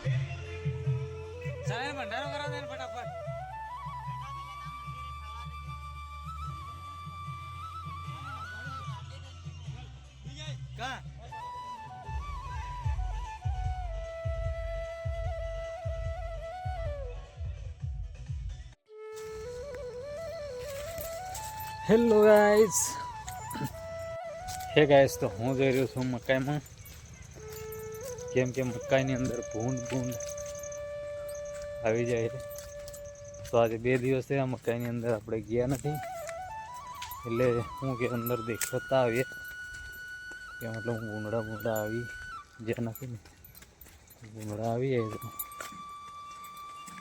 ચાલે ભંડારો કરા દે ફટાફટ કા હેલો ગાઈસ તો હું જઈ રહ્યો છું મકાઈમાં કેમ કે મકાઈની અંદર ભૂંડ આવી જાય છે તો આજે 2 દિવસ થયા મકાઈની અંદર આપણે ગયા નથી એટલે હું કે અંદર દેખતા આવીએ કે મતલબ ભૂંડા આવી જ્યાં નથી ને ભૂંડા આવી જાય તો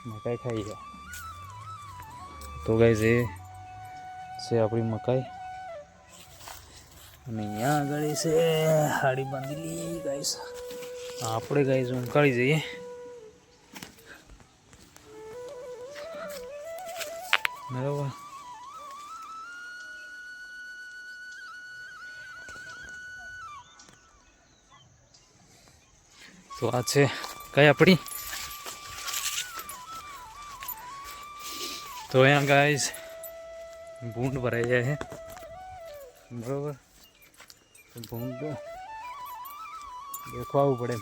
મકાઈ ખાઈ જાય તો ગાઈસ એ છે આપણી મકાઈ અને અહીંયા આગળ છે હાડી બાંધેલી ગાઈસ આપણે ગાઈસ ઉંકાળી જઈએ બરાબર તો આ છે કઈ આપણી તો અહીંયા ગાઈસ ભૂંડ ભરાઈ જાય છે બરાબર ભૂંડ દેખવાવું પડે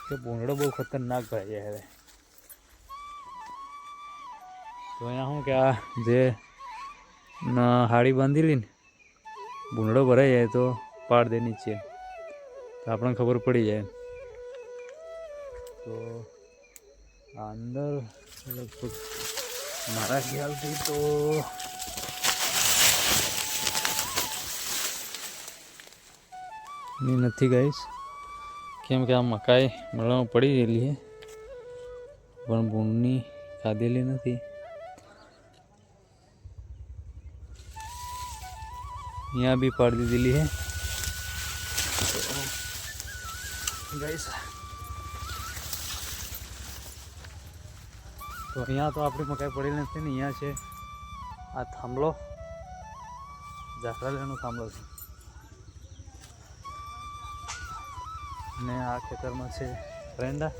કે ભૂંડડો બહુ ખતરનાક ભરાઈ જાય હવે તો અહીંયા શું કે આ જે હાડી બાંધેલી ને ભૂંડડો ભરાઈ જાય તો પાડ દે નીચે તો આપણને ખબર પડી જાય તો આ અંદર લગભગ મારા ખ્યાલથી તો નથી ગાઈસ કેમ કે આ મકાઈ મળવામાં પડી ગયેલી છે પણ ભૂંડની ખાધેલી નથી यहाँ भी पाड़ દીધેલી है गाइस તો અહીંયા તો આપણી મકાઈ પડી નથી ને અહીંયા છે આ થાંભલો જાખરાલેનો થાંભલો છે અને આ ખેતરમાં છે ફ્રેન્ડા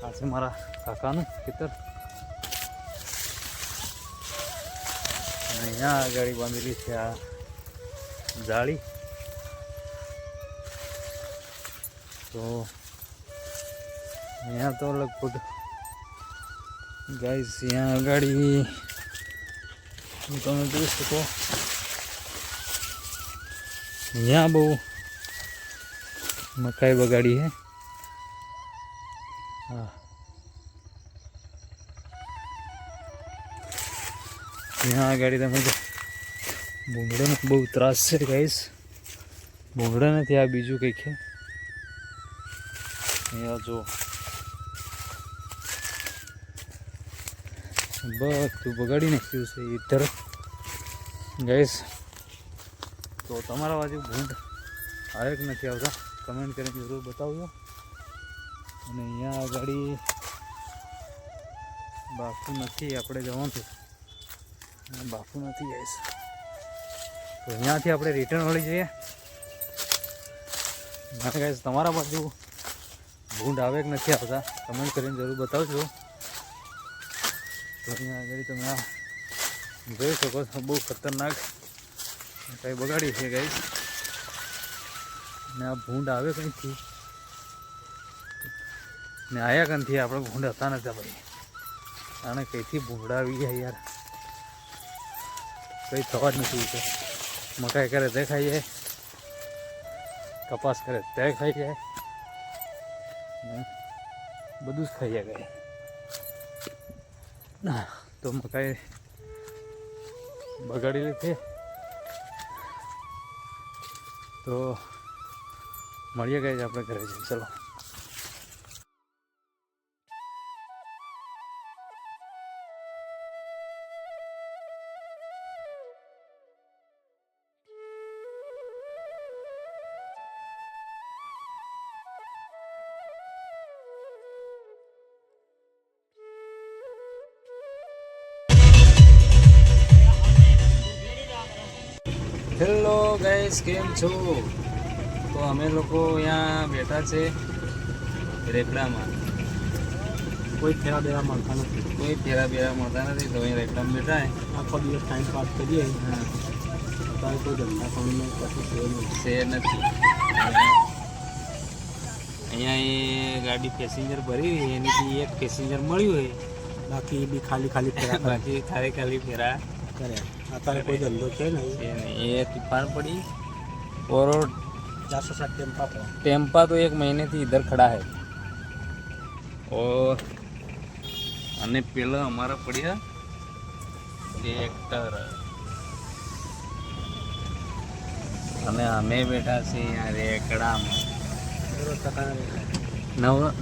આ છે મારા કાકાનું ખેતર અને અહીંયા આગળ બાંધેલી છે આ જાળી તો અહીંયા તો લગભગ ગાઈસ यहाँ अगाड़ी તમે જોઈ શકો यहाँ બહુ મકાઈ બગાડી है हाँ यहाँ अगाड़ी તમે ભૂંગળાનો બહુ ત્રાસ છે ગાઈસ ભૂંગળા નથી આ બીજું કંઈક છે અહીંયા જો બધું બગાડી નાખ્યું છે હીટર ગાઈસ તો તમારા બાજુ ભૂંડ આવે કે નથી આવતા કમેન્ટ કરીને જરૂર બતાવજો અને અહીંયા આગળ બાપુ નથી આપણે જવાનું બાપુ નથી ગાઈસ તો અહીંયાથી આપણે રિટર્ન વળી જઈએ મારે ગાઈસ તમારા બાજુ ભૂંડ આવે કે નથી આવતા કમેન્ટ કરીને જરૂર બતાવજો તો અહીંયા આગળ તમે આ જોઈ શકો છો બહુ ખતરનાક કંઈ બગાડી છે ગાઈસ ને આ ભૂંડ આવે કંઈથી ને આયા કંઈથી આપણે ભૂંડ હતા નતા ભાઈ આને કંઈથી ભૂંડા આવી ગયા યાર કંઈ થવા જ નથી તો મકાઈ કરે તે ખાઈ જાય કપાસ કરે તે ખાઈ જાય બધું જ ખાઈ જાય ગાય તો મકાઈ બગાડી લીધી તો મળીએ ગાય આપણે ઘરે જઈએ ચલો હેલો ગાઈસ કેમ છો તો અમે લોકો અહીંયા બેઠા છે રેકડામાં કોઈ ફેરા બેરા મળતા નથી, કોઈ ફેરા બેરા મળતા નથી. તો અહીં એકદમ બેઠા આખો દિવસ ટાઈમ પાસ કરીએ. હા અત્યારે કોઈ ધંધા પાણીનો કશું છે નહીં. છે નથી. અહીંયા એ ગાડી પેસેન્જર ભરી એનીથી એક પેસેન્જર મળ્યું હોય, બાકી એ બી ખાલી ખાલી ફેરા કરે. બાકી ખાલી ખાલી ફેરા કરે. અત્યારે કોઈ ધંધો છે નહીં. છે નહીં. એ तूफान पड़ी और 407 टेम्पा पर टेम्पा तो एक महीने થી इधर खड़ा है. और અને પેલા અમારા પડ્યા ટ્રેક્ટર અને અમે બેઠા છીએ અહીંયા રેકડામાં,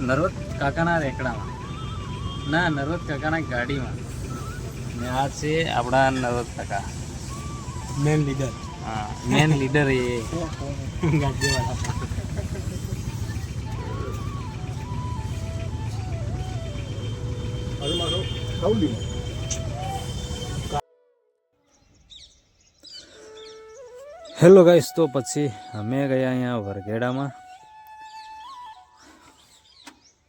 નરવત કાકાના રેકડામાં, ના નરવત કાકાના ગાડીમાં. ને આ છે આપણા નરવત કાકા, મેન લીડર. હા મેન લીડર એ. ગાડીવાળા. હેલો ગાઈસ, તો પછી અમે ગયા અહીંયા વરઘેડામાં.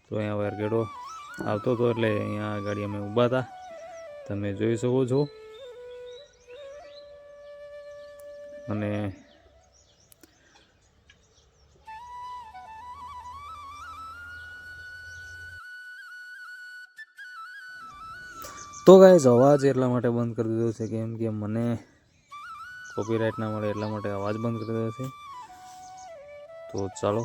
તો અહીંયા વરઘેડો આવતો હતો એટલે અહીંયા ગાડી અમે ઊભા હતા, તમે જોઈ શકો છો. અને તો ગાઈસ અવાજ એટલા માટે બંધ કરી દીધો છે કેમ કે મને કોપીરાઇટ ના મળે એટલા માટે અવાજ બંધ કરી દીધો છે. તો ચાલો